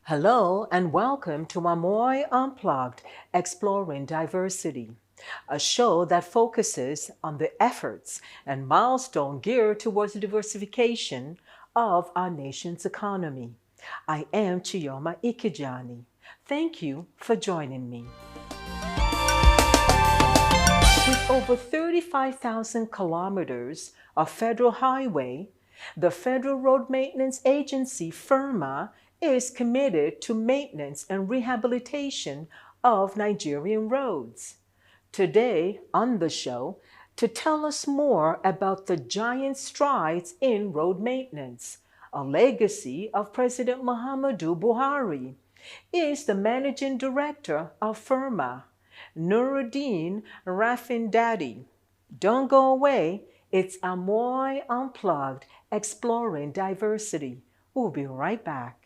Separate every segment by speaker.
Speaker 1: Hello and welcome to AMOI Unplugged, Exploring Diversity, a show that focuses on the efforts and milestones geared towards the diversification of our nation's economy. I am Chioma Ikejiani. Thank you for joining me. With over 35,000 kilometers of federal highway, the Federal Road Maintenance Agency, FERMA, is committed to maintenance and rehabilitation of Nigerian roads. Today on the show, to tell us more about the giant strides in road maintenance, a legacy of President Muhammadu Buhari, is the Managing Director of FERMA, Nuruddeen Rafindadi. Don't go away, it's AMOI Unplugged, Exploring Diversity. We'll be right back.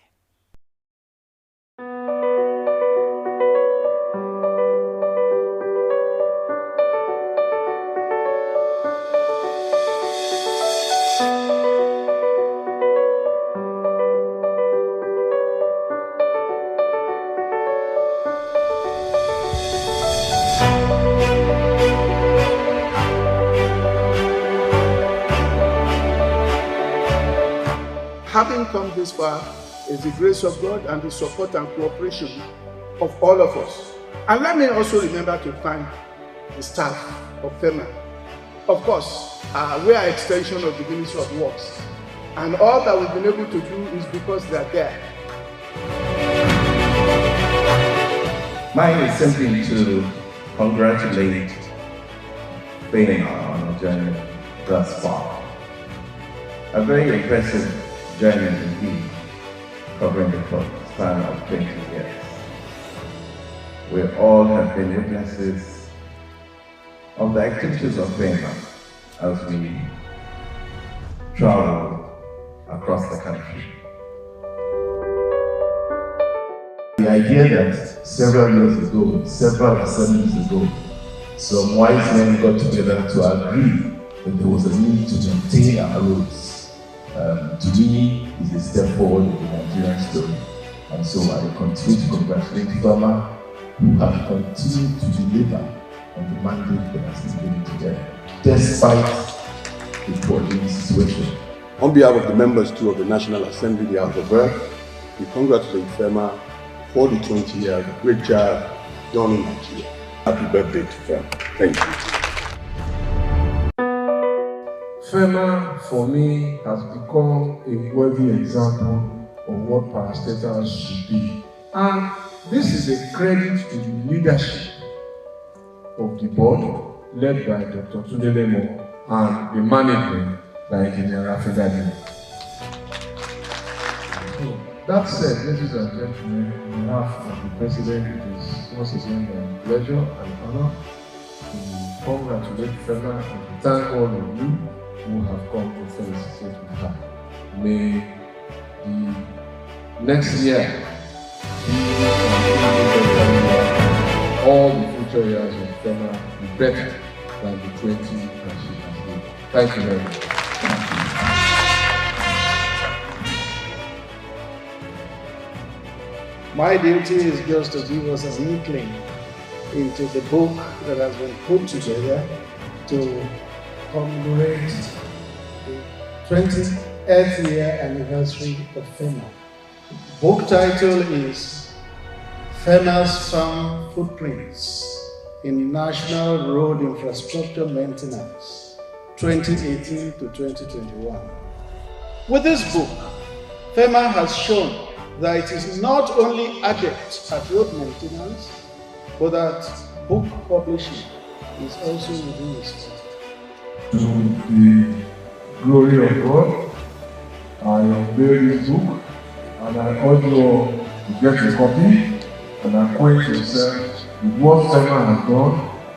Speaker 2: Having come this far is the grace of God and the support and cooperation of all of us. And let me also remember to thank the staff of FERMA. Of course, we are an extension of the Ministry of Works, and all that we've been able to do is because they are there.
Speaker 3: Mine is simply to congratulate FERMA on a journey thus far. A very impressive journey indeed, covering the span of 20 years. We all have been witnesses of the activities of FERMA as we travel across the country.
Speaker 4: The idea that several years ago, several assemblies ago, some wise men got together to agree that there was a need to maintain our roads. To me, is a step forward in the Nigerian story. And so I continue to congratulate FERMA, who have continued to deliver on the mandate that has been given to them, despite the coordinating situation.
Speaker 2: On behalf of the members too of the National Assembly, the House of Rep, we congratulate FERMA for the 20 years, great job done in Nigeria. Happy birthday to FERMA. Thank you.
Speaker 5: FERMA, for me, has become a worthy example of what parastatals should be. And this is a credit to the leadership of the board, led by Dr. Tunde Lemo, and the management by Engineer Rafindadi. So, that said, ladies and gentlemen, on behalf of the President, it is once again a pleasure and honor to congratulate FERMA and to thank all of you who have come to felicitate with her. May the next year all the future years of FERMA be better than the 20 that she has lived. Thank you very much.
Speaker 2: My duty is just to give us an inkling into the book that has been put together to commemorate the 20th year anniversary of FERMA. The book title is FERMA's Farm Footprints in National Road Infrastructure Maintenance, 2018 to 2021. With this book, FERMA has shown that it is not only adept at road maintenance, but that book publishing is also within its.
Speaker 5: To the glory of God, I unveil this book, and I urge you all to get a copy and acquaint yourself with what FERMA has done,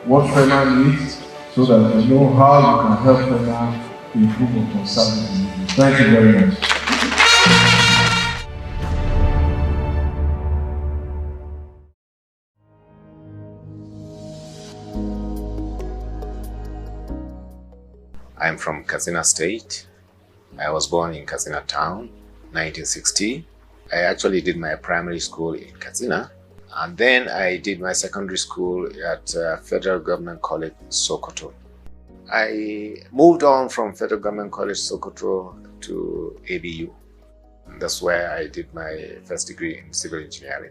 Speaker 5: what FERMA needs, so that you know how you can help FERMA improve upon services. Thank you very much.
Speaker 6: I'm from Katsina State. I was born in Katsina Town, 1960. I actually did my primary school in Katsina, and then I did my secondary school at Federal Government College, Sokoto. I moved on from Federal Government College, Sokoto to ABU. That's where I did my first degree in civil engineering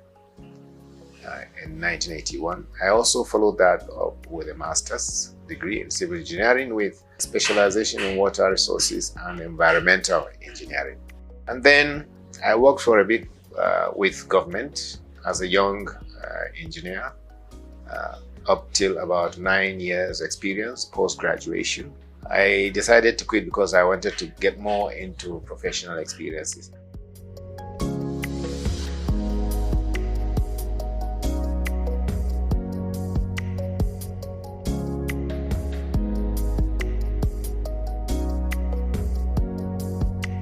Speaker 6: in 1981. I also followed that up with a master's degree in civil engineering with specialization in water resources and environmental engineering. And then I worked for a bit with government as a young engineer, up till about 9 years experience post-graduation. I decided to quit because I wanted to get more into professional experiences.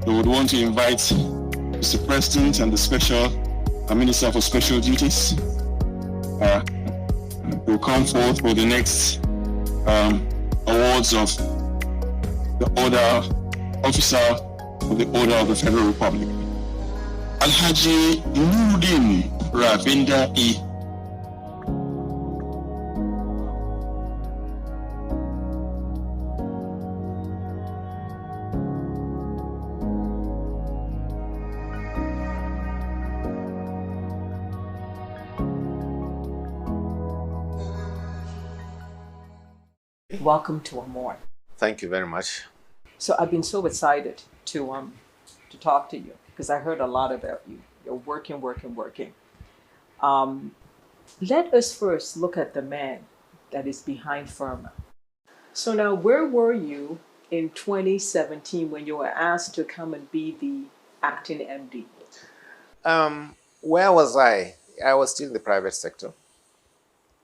Speaker 7: We would want to invite Mr. President and the Special Minister for Special Duties will come forth for the next awards of the Order Officer of the Order of the Federal Republic. Alhaji Nuruddeen Rafindadi.
Speaker 1: Welcome to AMOI.
Speaker 6: Thank you very much.
Speaker 1: So I've been so excited to talk to you because I heard a lot about you. You're working. Let us first look at the man that is behind FERMA. So now, where were you in 2017 when you were asked to come and be the acting MD?
Speaker 6: Where was I? I was still in the private sector.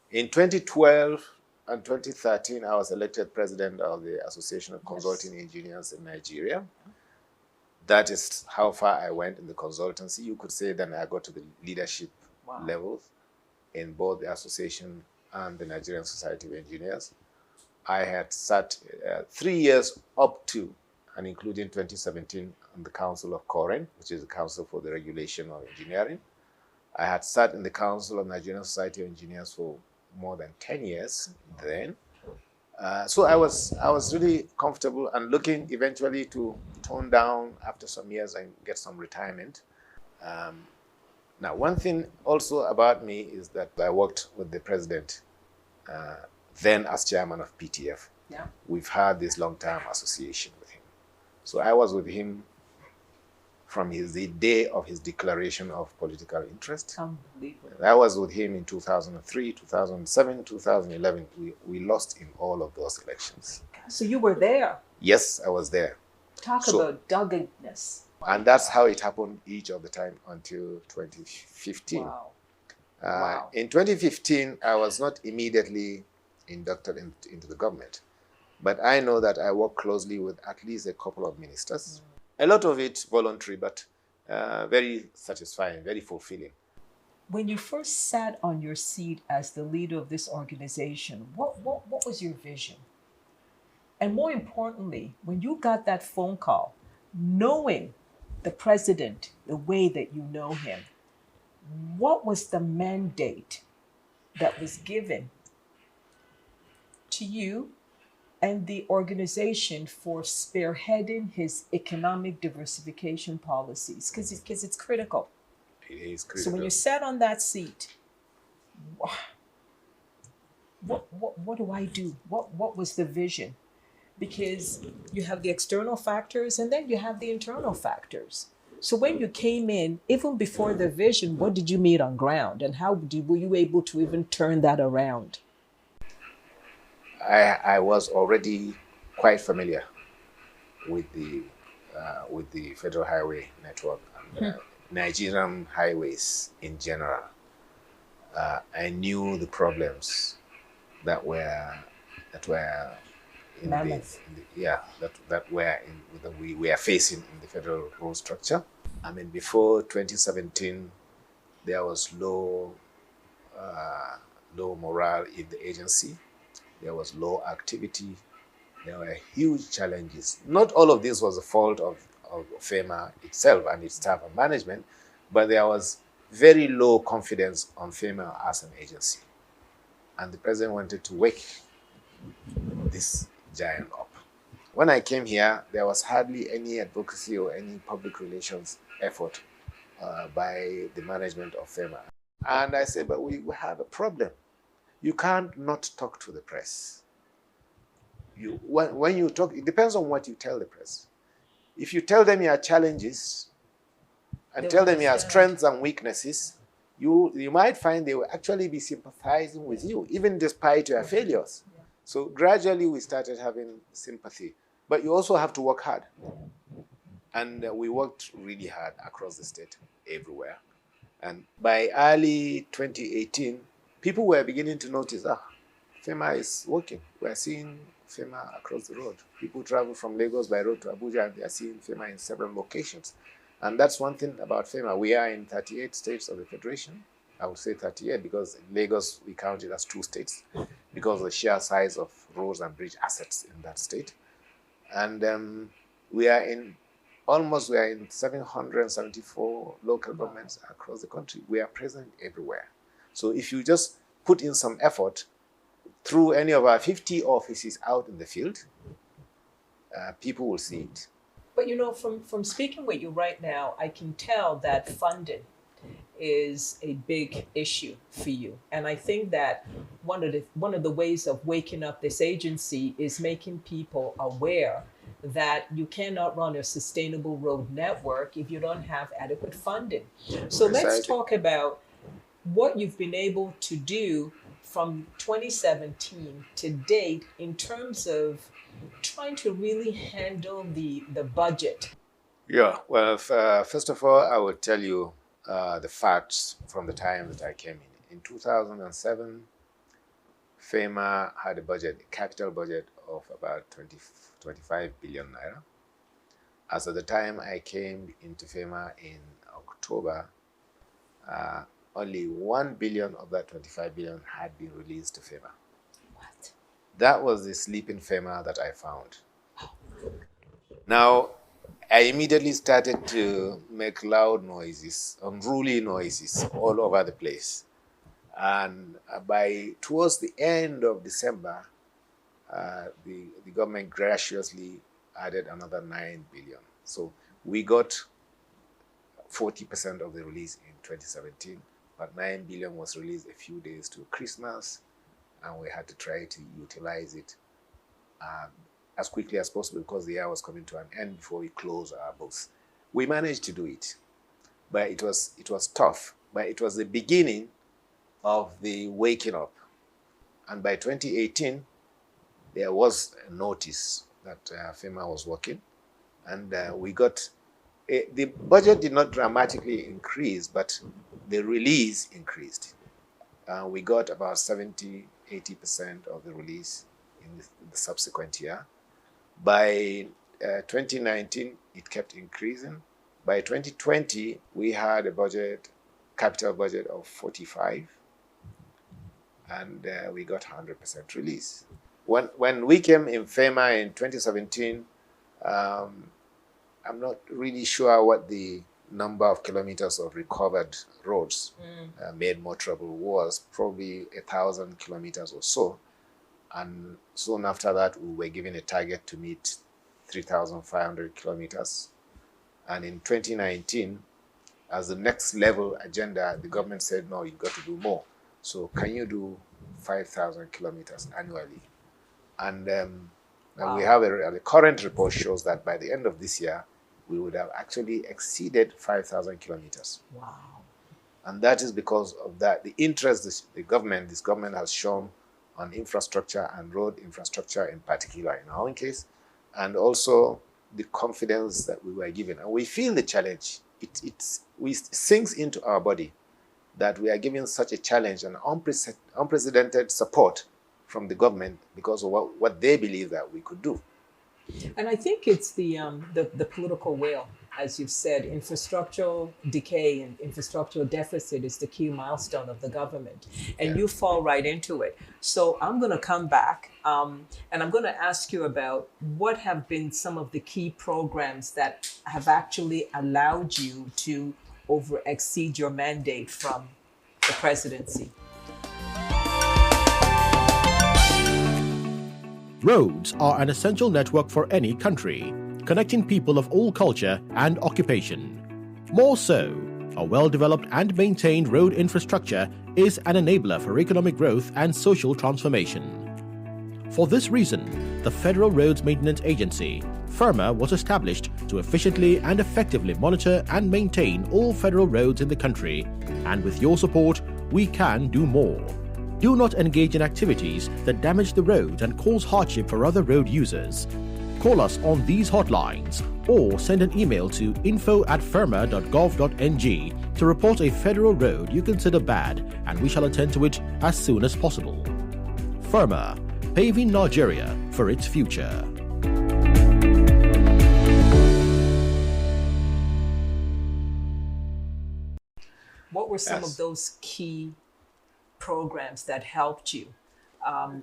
Speaker 6: In 2012 and 2013, I was elected president of the Association of Consulting Engineers in Nigeria. That is how far I went in the consultancy. You could say then I got to the leadership levels in both the association and the Nigerian Society of Engineers. I had sat 3 years up to and including 2017 on the Council of COREN, which is the Council for the Regulation of Engineering. I had sat in the Council of Nigerian Society of Engineers for more than 10 years then. So I was really comfortable and looking eventually to tone down after some years and get some retirement. Now, one thing also about me is that I worked with the president then as chairman of PTF.
Speaker 1: Yeah.
Speaker 6: We've had this long-term association with him. So I was with him from the day of his declaration of political interest.
Speaker 1: Unbelievable.
Speaker 6: I was with him in 2003, 2007, 2011. We lost in all of those elections.
Speaker 1: So you were there.
Speaker 6: Yes, I was there.
Speaker 1: Talk about doggedness.
Speaker 6: And that's how it happened each of the time until 2015.
Speaker 1: Wow.
Speaker 6: Wow. In 2015, I was not immediately inducted into the government, but I know that I worked closely with at least a couple of ministers. A lot of it voluntary, but very satisfying, very fulfilling.
Speaker 1: When you first sat on your seat as the leader of this organization, what was your vision? And more importantly, when you got that phone call, knowing the president the way that you know him, what was the mandate that was given to you and the organization for spearheading his economic diversification policies? Because it's critical.
Speaker 6: It is critical.
Speaker 1: So when you sat on that seat, what do I do? What was the vision? Because you have the external factors and then you have the internal factors. So when you came in, even before the vision, what did you meet on ground, and how were you able to even turn that around?
Speaker 6: I was already quite familiar with the Federal Highway Network and Nigerian highways in general. I knew the problems that we are facing in the federal road structure. I mean, before 2017, there was low morale in the agency. There was low activity. There were huge challenges. Not all of this was the fault of FEMA itself and its staff and management, but there was very low confidence on FEMA as an agency. And the president wanted to wake this giant up. When I came here, there was hardly any advocacy or any public relations effort by the management of FEMA. And I said, but we have a problem. You can't not talk to the press. When you talk, it depends on what you tell the press. If you tell them your challenges and tell them your strengths and weaknesses, you might find they will actually be sympathizing with you, even despite your failures. So gradually we started having sympathy. But you also have to work hard. And we worked really hard across the state, everywhere. And by early 2018, people were beginning to notice, FEMA is working. We're seeing FEMA across the road. People travel from Lagos by road to Abuja and they are seeing FEMA in several locations. And that's one thing about FEMA. We are in 38 states of the Federation. I would say 38 because in Lagos we count it as 2 states because of the sheer size of roads and bridge assets in that state. And we are in 774 local governments across the country. We are present everywhere. So if you just put in some effort through any of our 50 offices out in the field, people will see it.
Speaker 1: But you know, from speaking with you right now, I can tell that funding is a big issue for you. And I think that one of the ways of waking up this agency is making people aware that you cannot run a sustainable road network if you don't have adequate funding. So let's talk about what you've been able to do from 2017 to date in terms of trying to really handle the budget.
Speaker 6: Yeah, well, first of all, I will tell you the facts from the time that I came in. In 2007, FEMA had a capital budget of about 25 billion naira. As at the time I came into FEMA in October, only 1 billion of that 25 billion had been released to FEMA.
Speaker 1: What?
Speaker 6: That was the sleeping FEMA that I found. Now, I immediately started to make loud noises, unruly noises all over the place. And towards the end of December, the government graciously added another 9 billion. So we got 40% of the release in 2017, but 9 billion was released a few days to Christmas, and we had to try to utilize it as quickly as possible because the year was coming to an end before we closed our books. We managed to do it, but it was tough. But it was the beginning of the waking up. And by 2018, there was a notice that FEMA was working, and we got the budget did not dramatically increase, but the release increased. We got about 70–80% of the release in the subsequent year. By 2019, it kept increasing. By 2020, we had a capital budget of 45, and we got 100% release. When we came in FEMA in 2017, I'm not really sure what the number of kilometers of recovered roads made more trouble was, probably 1,000 kilometers or so. And soon after that, we were given a target to meet 3,500 kilometers. And in 2019, as the next level agenda, the government said, no, you've got to do more. So can you do 5,000 kilometers annually? And we have the current report shows that by the end of this year, we would have actually exceeded 5,000 kilometers.
Speaker 1: Wow.
Speaker 6: And that is because of that, the interest this government has shown on infrastructure and road infrastructure in particular in our own case, and also the confidence that we were given. And we feel the challenge. It sinks into our body that we are given such a challenge and unprecedented support from the government because of what they believe that we could do.
Speaker 1: And I think it's the political will, as you've said. Infrastructural decay and infrastructural deficit is the key milestone of the government, and you fall right into it. So I'm going to come back and I'm going to ask you about what have been some of the key programs that have actually allowed you to over exceed your mandate from the presidency?
Speaker 8: Roads are an essential network for any country, connecting people of all culture and occupation. More so, a well-developed and maintained road infrastructure is an enabler for economic growth and social transformation. For this reason, the Federal Roads Maintenance Agency, FERMA, was established to efficiently and effectively monitor and maintain all federal roads in the country, and with your support, we can do more. Do not engage in activities that damage the roads and cause hardship for other road users. Call us on these hotlines or send an email to info@ferma.gov.ng to report a federal road you consider bad, and we shall attend to it as soon as possible. FERMA, paving Nigeria for its future.
Speaker 1: What were some of those key programs that helped you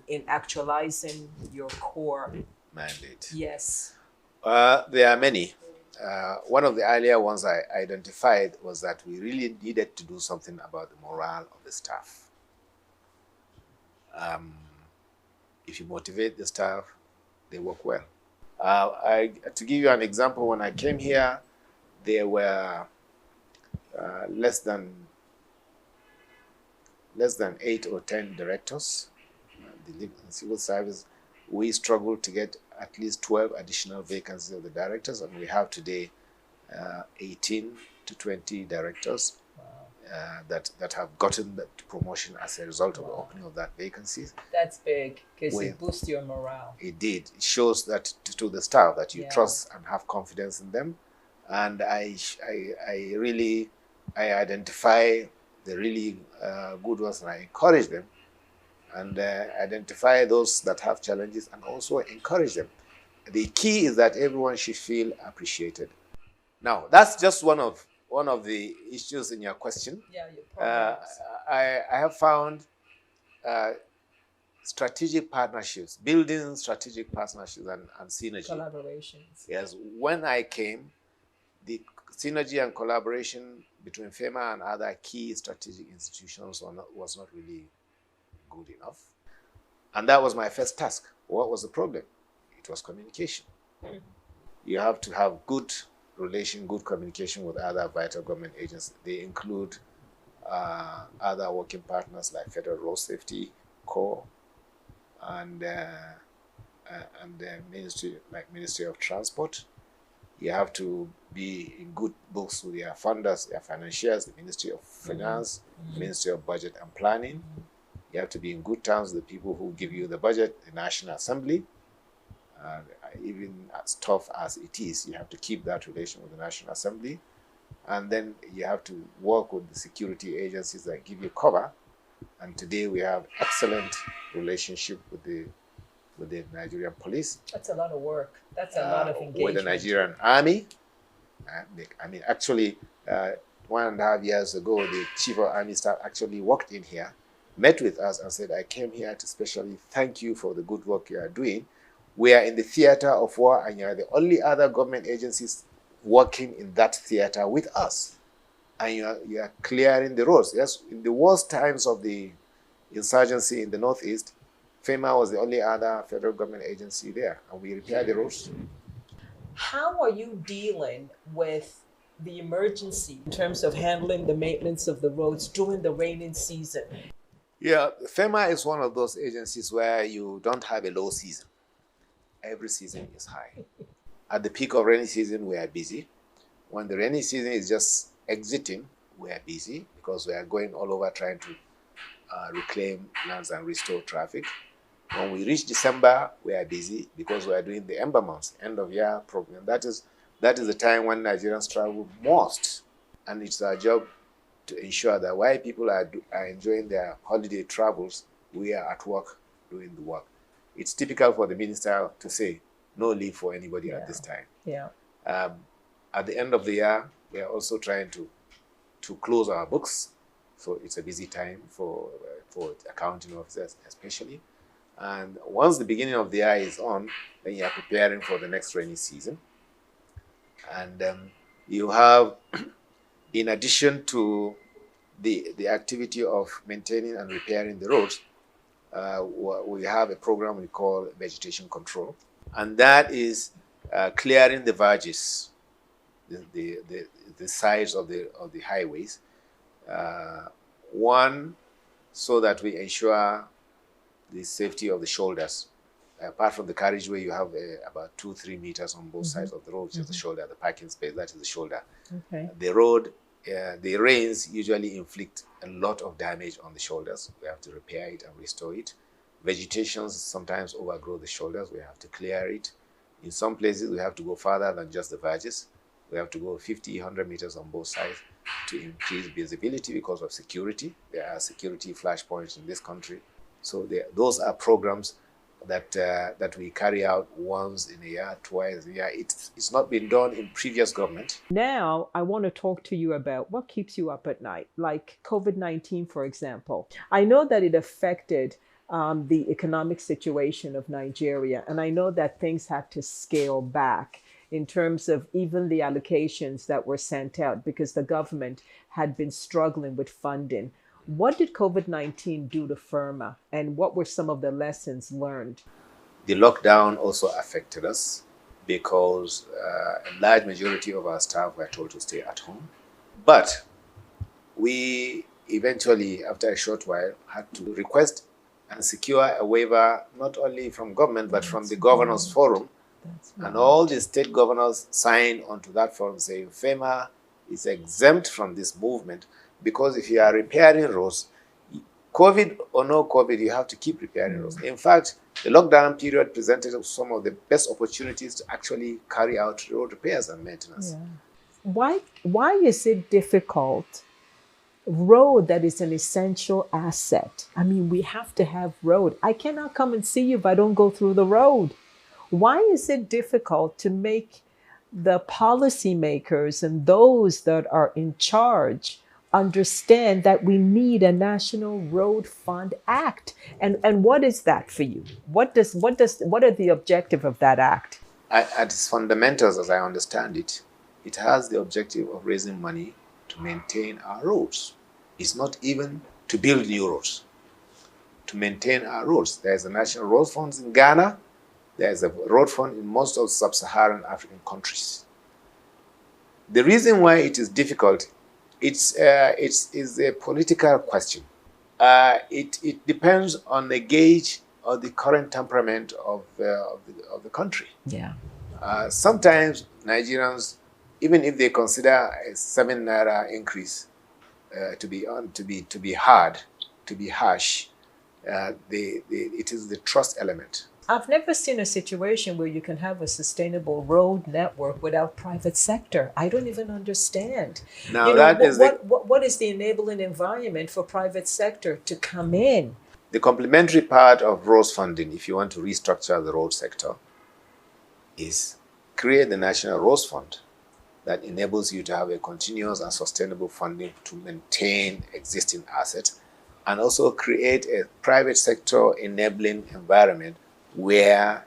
Speaker 1: in actualizing your core
Speaker 6: mandate?
Speaker 1: Yes.
Speaker 6: There are many. One of the earlier ones I identified was that we really needed to do something about the morale of the staff. If you motivate the staff, they work well. To give you an example, when I came here, there were less than 8 or 10 directors. The civil service, we struggled to get at least 12 additional vacancies of the directors, and we have today 18 to 20 directors that have gotten that promotion as a result of the opening of that vacancy.
Speaker 1: That's big, because it boosts your morale.
Speaker 6: It did. It shows that to the staff that you trust and have confidence in them. And I identify the really good ones, and I encourage them, and identify those that have challenges and also encourage them. The key is that everyone should feel appreciated. Now, that's just one of the issues in your question.
Speaker 1: Yeah,
Speaker 6: I have found strategic partnerships, building strategic partnerships and synergy.
Speaker 1: Collaborations.
Speaker 6: Yes, when I came, the synergy and collaboration between FEMA and other key strategic institutions was not really good enough. And that was my first task. What was the problem? It was communication. You have to have good communication with other vital government agencies. They include other working partners like Federal Road Safety Corps and the Ministry of Transport. You have to be in good books with your funders, your financiers, the Ministry of Finance, Ministry of Budget and Planning. You have to be in good terms with the people who give you the budget, the National Assembly. Even as tough as it is, you have to keep that relation with the National Assembly. And then you have to work with the security agencies that give you cover. And today we have excellent relationship with the Nigerian police.
Speaker 1: That's a lot of work. That's a lot of engagement.
Speaker 6: With the Nigerian Army. I mean, actually, 1.5 years ago, the Chief of Army Staff actually walked in here, met with us and said, I came here to specially thank you for the good work you are doing. We are in the theater of war, and you are the only other government agencies working in that theater with us. And you are clearing the roads. Yes, in the worst times of the insurgency in the Northeast, FEMA was the only other federal government agency there, and we repaired the roads.
Speaker 1: How are you dealing with the emergency in terms of handling the maintenance of the roads during the rainy season?
Speaker 6: Yeah, FEMA is one of those agencies where you don't have a low season. Every season is high. At the peak of rainy season, we are busy. When the rainy season is just exiting, we are busy because we are going all over trying to reclaim lands and restore traffic. When we reach December, we are busy because we are doing the Ember months, end of year program. That is the time when Nigerians travel most. And it's our job to ensure that while people are enjoying their holiday travels, we are at work doing the work. It's typical for the minister to say, no leave for anybody at this time.
Speaker 1: Yeah.
Speaker 6: At the end of the year, we are also trying to close our books. So it's a busy time for accounting officers especially. And once the beginning of the year is on, then you are preparing for the next rainy season. And you have In addition to the activity of maintaining and repairing the roads, we have a program we call vegetation control, and that is clearing the verges, the sides of the highways. One, so that we ensure the safety of the shoulders. Apart from the carriageway, you have about 2-3 meters on both sides of the road, which is the shoulder, the parking space, that is the shoulder.
Speaker 1: Okay.
Speaker 6: The road, the rains usually inflict a lot of damage on the shoulders. We have to repair it and restore it. Vegetations sometimes overgrow the shoulders. We have to clear it. In some places, we have to go farther than just the verges. We have to go 50, 100 meters on both sides to increase visibility because of security. There are security flashpoints in this country. So those are programs that we carry out once in a year, twice a year. It's not been done in previous government.
Speaker 1: Now, I want to talk to you about what keeps you up at night, like COVID-19, for example. I know that it affected the economic situation of Nigeria, and I know that things had to scale back in terms of even the allocations that were sent out because the government had been struggling with funding. What did COVID-19 do to FERMA, and what were some of the lessons learned?
Speaker 6: The lockdown also affected us because a large majority of our staff were told to stay at home. But we eventually, after a short while, had to request and secure a waiver, not only from government, but from the Governors Forum. And all the state governors signed onto that forum saying FEMA is exempt from this movement, because if you are repairing roads, COVID or no COVID, you have to keep repairing roads. In fact, the lockdown period presented some of the best opportunities to actually carry out road repairs and maintenance.
Speaker 1: Yeah. Why is it difficult? Road that is an essential asset. I mean, we have to have road. I cannot come and see you if I don't go through the road. Why is it difficult to make the policymakers and those that are in charge understand that we need a National Road Fund Act? And what is that for you? What are the objective of that act?
Speaker 6: At its fundamentals, as I understand it, it has the objective of raising money to maintain our roads. It's not even to build new roads, to maintain our roads. There's a National Road Fund in Ghana. There's a road fund in most of sub-Saharan African countries. The reason why it is difficult, it's a political question. It depends on the gauge of the current temperament of the country.
Speaker 1: Yeah.
Speaker 6: Sometimes Nigerians, even if they consider a 7 naira increase to be harsh, it is the trust element.
Speaker 1: I've never seen a situation where you can have a sustainable road network without private sector. I don't even understand.
Speaker 6: Now,
Speaker 1: you know, what is the enabling environment for private sector to come in?
Speaker 6: The complementary part of roads funding, if you want to restructure the road sector, is create the National Roads Fund that enables you to have a continuous and sustainable funding to maintain existing assets, and also create a private sector enabling environment where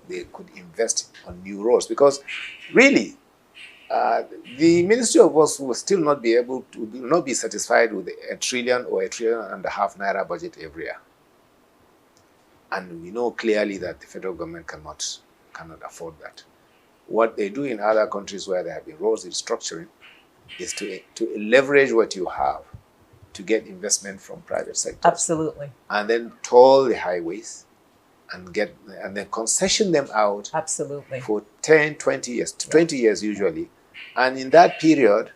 Speaker 6: they could invest on new roads. Because really, the Ministry of Works will still not be satisfied with $1 trillion or $1.5 trillion naira budget every year. And we know clearly that the federal government cannot afford that. What they do in other countries where there have been roads restructuring is to leverage what you have to get investment from private sector.
Speaker 1: Absolutely.
Speaker 6: And then toll the highways and then concession them out.
Speaker 1: Absolutely.
Speaker 6: For 10, 20 years, 20 years usually. And in that period,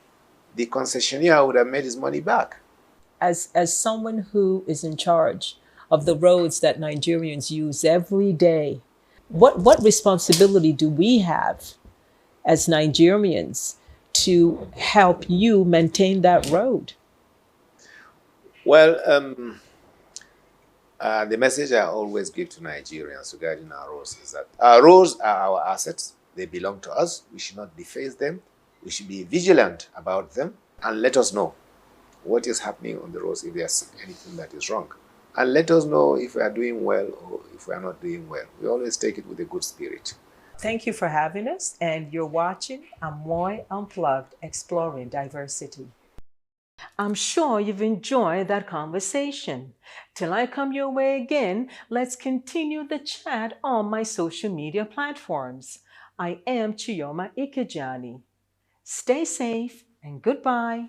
Speaker 6: the concessionaire would have made his money back.
Speaker 1: As someone who is in charge of the roads that Nigerians use every day, what responsibility do we have as Nigerians to help you maintain that road?
Speaker 6: Well, the message I always give to Nigerians regarding our roads is that our roads are our assets. They belong to us. We should not deface them. We should be vigilant about them and let us know what is happening on the roads if there's anything that is wrong. And let us know if we are doing well or if we are not doing well. We always take it with a good spirit.
Speaker 1: Thank you for having us, and you're watching AMOI Unplugged, Exploring Diversity. I'm sure you've enjoyed that conversation. Till I come your way again, let's continue the chat on my social media platforms. I am Chioma Ikejiani. Stay safe and goodbye.